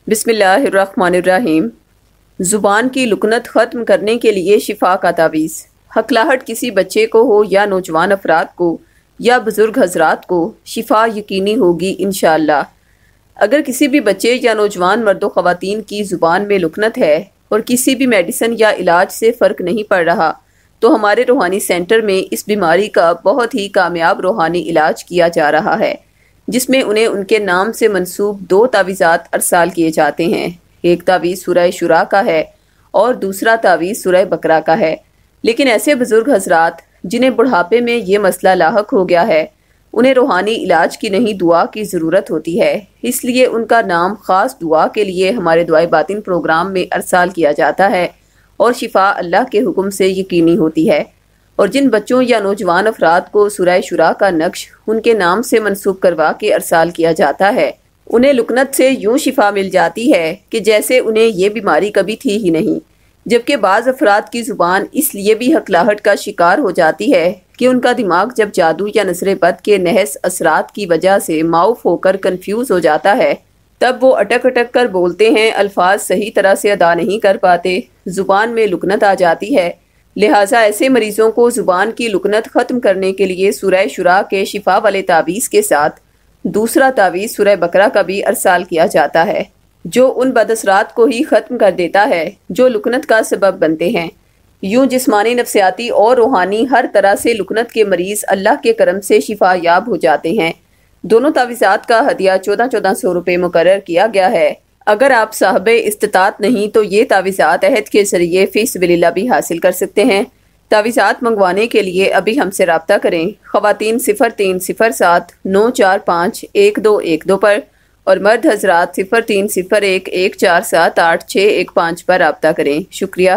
बिस्मिल्लाहिर्रहमानिर्रहीम। ज़ुबान की लुकनत ख़त्म करने के लिए शिफा का तावीज़। हकलाहट किसी बच्चे को हो या नौजवान अफराद को या बुज़ुर्ग हजरात को, शिफा यकीनी होगी इंशाअल्लाह। अगर किसी भी बच्चे या नौजवान मर्दो ख़वातीन की ज़ुबान में लुकनत है और किसी भी मेडिसिन या इलाज से फ़र्क नहीं पड़ रहा, तो हमारे रूहानी सेंटर में इस बीमारी का बहुत ही कामयाब रूहानी इलाज किया जा रहा है, जिसमें उन्हें उनके नाम से मंसूब 2 तावीज़ात अरसाल किए जाते हैं। एक तावीज़ सूरह शुरा का है और दूसरा तावीज़ सूरह बकरा का है। लेकिन ऐसे बुजुर्ग हजरात जिन्हें बुढ़ापे में ये मसला लाहक हो गया है, उन्हें रूहानी इलाज की नहीं दुआ की ज़रूरत होती है। इसलिए उनका नाम ख़ास दुआ के लिए हमारे दुआए बातिन प्रोग्राम में अरसाल किया जाता है और शिफा अल्लाह के हुक्म से यकीनी होती है। और जिन बच्चों या नौजवान अफराद को सूरह शुरा का नक्श उनके नाम से मंसूब करवा के अरसाल किया जाता है, उन्हें लुकनत से यूं शिफा मिल जाती है कि जैसे उन्हें ये बीमारी कभी थी ही नहीं। जबकि बाज़ अफराद की ज़ुबान इसलिए भी हकलाहट का शिकार हो जाती है कि उनका दिमाग जब जादू या नज़र बद के नहस असरात की वजह से माऊफ होकर कन्फ्यूज़ हो जाता है, तब वो अटक अटक कर बोलते हैं, अल्फाज सही तरह से अदा नहीं कर पाते, ज़ुबान में लुकनत आ जाती है। लिहाजा ऐसे मरीजों को ज़ुबान की लुकनत ख़त्म करने के लिए सूरह शुरा के शिफा वाले तावीज़ के साथ दूसरा तावीज़ सूरह बकरा का भी अरसाल किया जाता है, जो उन बदअसरात को ही ख़त्म कर देता है जो लुकनत का सबब बनते हैं। यूं जिस्मानी, नफ्सियाती और रूहानी हर तरह से लुकनत के मरीज़ अल्लाह के करम से शिफा याब हो जाते हैं। दोनों तावीज़ात का हदिया 1400 रुपये मुकर्रर किया गया है। अगर आप साहबे इस्तिताअत नहीं तो ये तावीज़ात अहद के ज़रिए फ़ी सबिलिल्लाह भी हासिल कर सकते हैं। तावीज़ात मंगवाने के लिए अभी हमसे रब्ता करें। ख़वातीन 0307 945 1212 पर और मर्द हजरात 0301 147 8615 पर रब्ता करें। शुक्रिया।